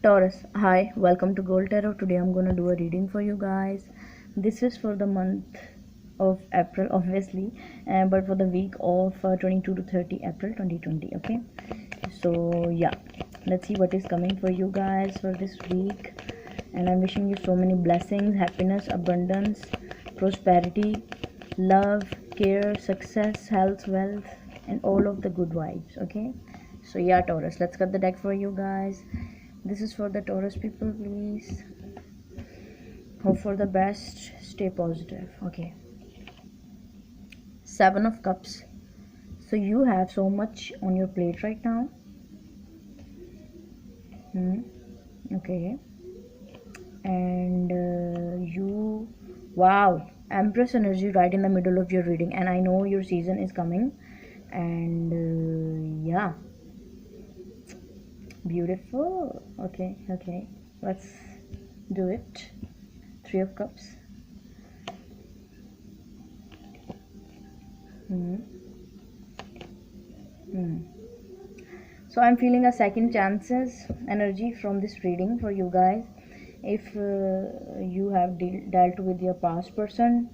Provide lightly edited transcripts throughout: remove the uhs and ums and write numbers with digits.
Taurus, hi, welcome to Gold Tarot. Today I'm gonna do a reading for you guys. This is for the month of April, obviously, but for the week of 22 to 30 April 2020. Okay, so yeah, let's see what is coming for you guys for this week. And I'm wishing you so many blessings, happiness, abundance, prosperity, love, care, success, health, wealth, and all of the good vibes. Okay, so yeah, Taurus, let's cut the deck for you guys. This is for the Taurus people, please. Hope for the best, stay positive. Okay, Seven of Cups. So you have so much on your plate right now. Okay, and wow, Empress energy right in the middle of your reading, and I know your season is coming, and yeah, beautiful. Okay, let's do it. Three of Cups. Hmm. So I'm feeling a second chances energy from this reading for you guys. If you have dealt with your past person,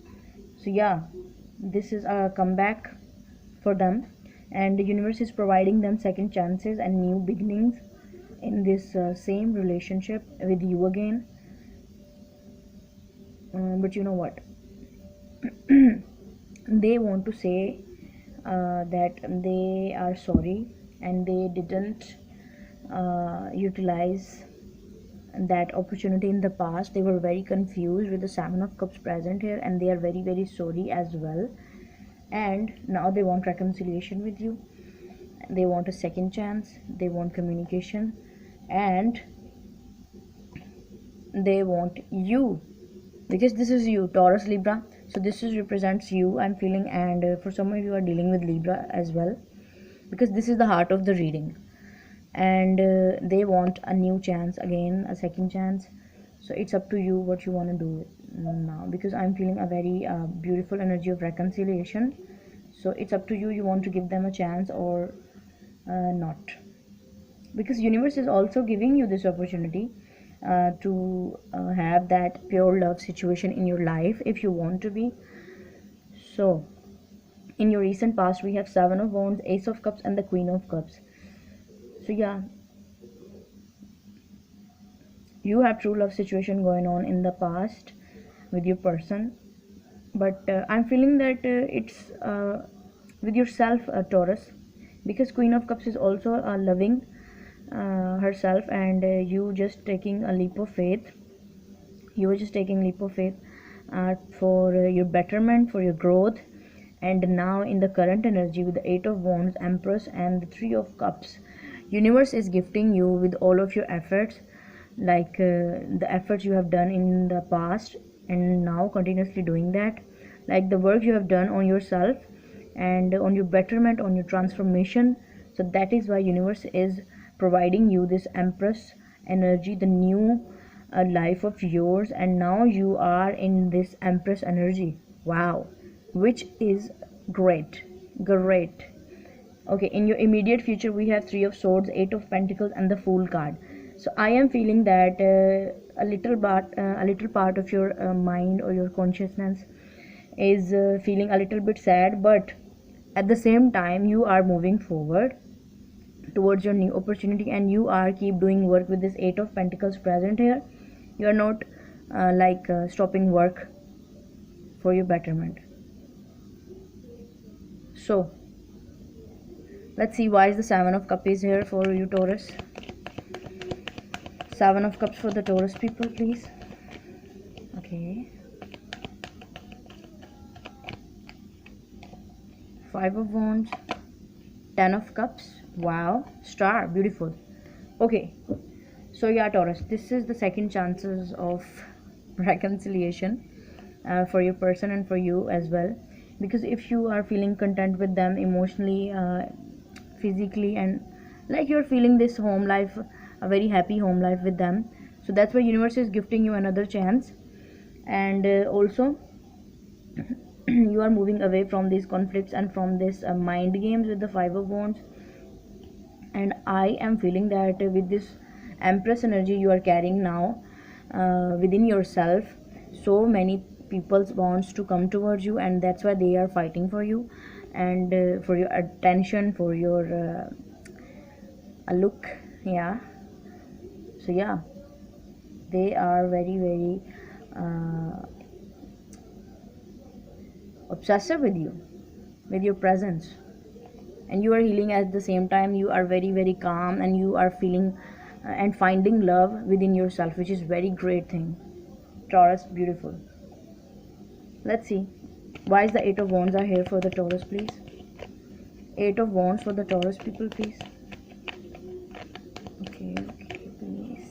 so yeah, this is a comeback for them, and the universe is providing them second chances and new beginnings in this same relationship with you again. But you know what? They want to say that they are sorry and they didn't utilize that opportunity in the past. They were very confused with the Seven of Cups present here, and they are very, very sorry as well. And now they want reconciliation with you. They want a second chance. They want communication, and they want you, because this is you, Taurus, Libra. So this is represents you, I'm feeling. And for some of you are dealing with Libra as well, because this is the heart of the reading. And they want a new chance again, a second chance. So it's up to you what you want to do now, because I'm feeling a very beautiful energy of reconciliation. So it's up to you, you want to give them a chance or not, because universe is also giving you this opportunity to have that pure love situation in your life if you want to be. So in your recent past we have Seven of Wands, Ace of Cups, and the Queen of Cups. So yeah, you have true love situation going on in the past with your person, but I'm feeling that it's with yourself, Taurus, because Queen of Cups is also loving herself, and you just taking a leap of faith. You were just taking leap of faith for your betterment, for your growth. And now in the current energy with the Eight of Wands, Empress, and the Three of Cups, universe is gifting you with all of your efforts, like the efforts you have done in the past and now continuously doing that, like the work you have done on yourself and on your betterment, on your transformation. So that is why universe is providing you this Empress energy, the new life of yours. And now you are in this Empress energy. Wow, which is great. Okay, in your immediate future we have Three of Swords, Eight of Pentacles, and the Fool card. So I am feeling that a little part of your mind or your consciousness is feeling a little bit sad, but at the same time you are moving forward towards your new opportunity, and you are keep doing work with this Eight of Pentacles present here. You are not stopping work for your betterment. So let's see why is the Seven of Cups is here for you, Taurus. Seven of Cups for the Taurus people, please. Okay, Five of Wands, Ten of Cups. Wow, Star, beautiful. Okay, so yeah, Taurus, this is the second chances of reconciliation for your person and for you as well, because if you are feeling content with them emotionally, physically, and like you're feeling this home life, a very happy home life with them, so that's why universe is gifting you another chance. And also you are moving away from these conflicts and from this mind games with the Five of Wands. And I am feeling that with this Empress energy you are carrying now within yourself. So many people wants to come towards you, and that's why they are fighting for you, and for your attention, for your look. Yeah, so yeah, they are very very obsessive with you, with your presence, and you are healing at the same time. You are very very calm, and you are feeling and finding love within yourself, which is very great thing. Taurus, beautiful. Let's see why is the Eight of Wands are here for the Taurus, please. Eight of Wands for the Taurus people, please. Okay, okay, please.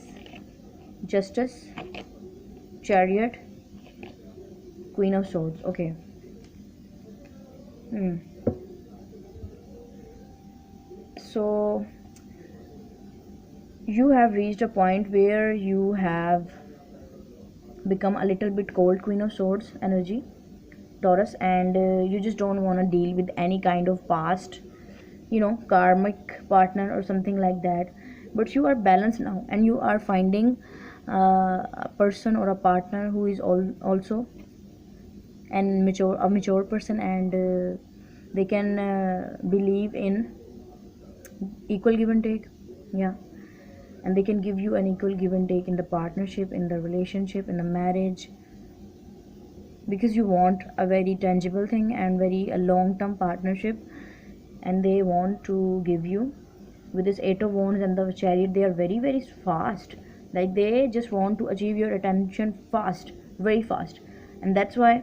Justice, Chariot, Queen of Swords. Okay. So you have reached a point where you have become a little bit cold, Queen of Swords energy, Taurus, and you just don't want to deal with any kind of past, karmic partner or something like that. But you are balanced now, and you are finding a person or a partner who is also a mature person, and they can believe in equal give and take. Yeah, and they can give you an equal give and take in the partnership, in the relationship, in the marriage, because you want a very tangible thing and very a long-term partnership, and they want to give you with this Eight of Wands and the Chariot. They are very very fast, like they just want to achieve your attention fast, very fast, and that's why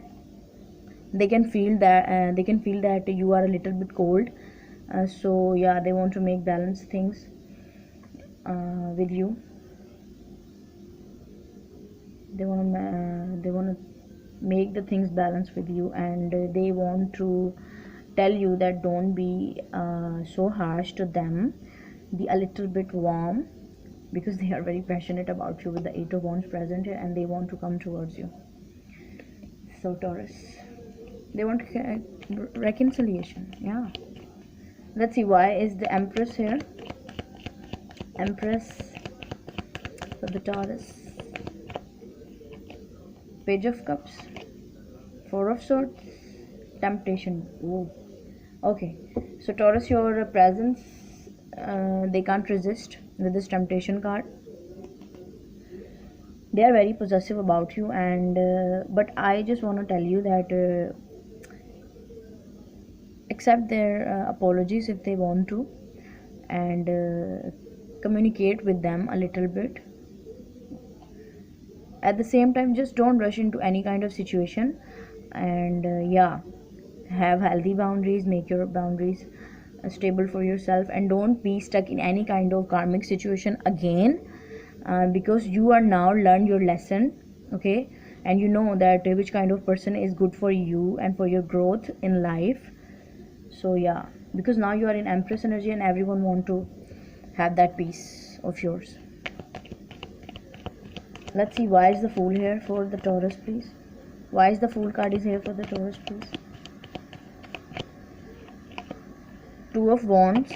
they can feel that you are a little bit cold. So yeah, they want to make balance things with you. They want to make the things balance with you, and they want to tell you that don't be so harsh to them, be a little bit warm, because they are very passionate about you with the Eight of Wands present here, and they want to come towards you. So Taurus, they want reconciliation. Yeah, let's see why is the Empress here. Empress for the Taurus. Page of Cups, Four of Swords, Temptation. Ooh. Okay, so Taurus, your presence, they can't resist with this Temptation card. They are very possessive about you, and but I just want to tell you that accept their apologies if they want to, and communicate with them a little bit. At the same time, just don't rush into any kind of situation, and yeah, have healthy boundaries, make your boundaries stable for yourself, and don't be stuck in any kind of karmic situation again, because you are now learned your lesson. Okay, and you know that which kind of person is good for you and for your growth in life. So yeah, because now you are in Empress energy, and everyone want to have that piece of yours. Let's see why is the Fool here for the Taurus, please. Why is the Fool card is here for the Taurus, please. Two of Wands,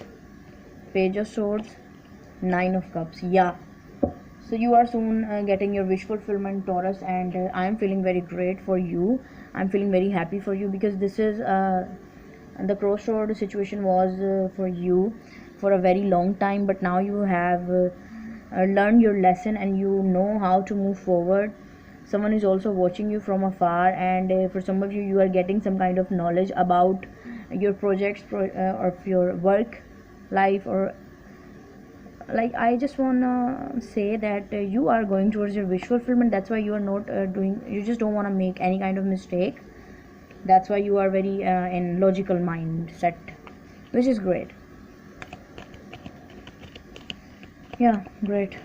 Page of Swords, Nine of Cups. Yeah, so you are soon getting your wish fulfillment, Taurus, and I am feeling very great for you. I'm feeling very happy for you, because this is the crossroad situation was for you for a very long time, but now you have learned your lesson, and you know how to move forward. Someone is also watching you from afar, and for some of you, you are getting some kind of knowledge about your projects or your work life, or like I just wanna say that you are going towards your wish fulfillment. That's why you are not you just don't want to make any kind of mistake. That's why you are very in logical mindset, which is great. Yeah, great.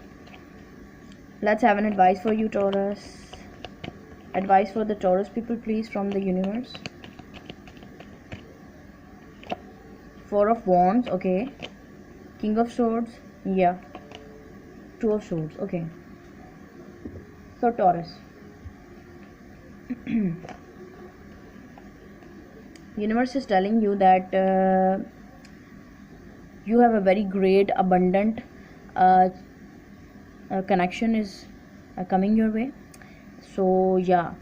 Let's have an advice for you, Taurus. Advice for the Taurus people, please, from the universe. Four of Wands. Okay. King of Swords. Yeah. Two of Swords. Okay. So Taurus, universe is telling you that you have a very great abundant uh, connection is coming your way. So yeah,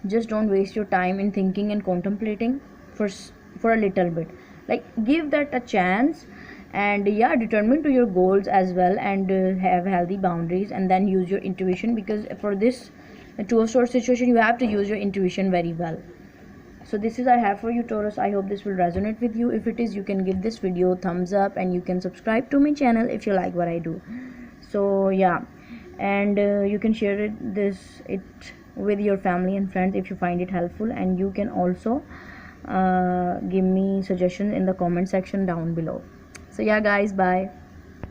just don't waste your time in thinking and contemplating for a little bit. Like, give that a chance, and yeah, determine to your goals as well, and have healthy boundaries, and then use your intuition, because for this two of swords situation you have to use your intuition very well. So this is I have for you, Taurus. I hope this will resonate with you. If it is, you can give this video thumbs up, and you can subscribe to my channel if you like what I do. So yeah, and you can share it with your family and friends if you find it helpful, and you can also give me suggestions in the comment section down below. So yeah guys, bye.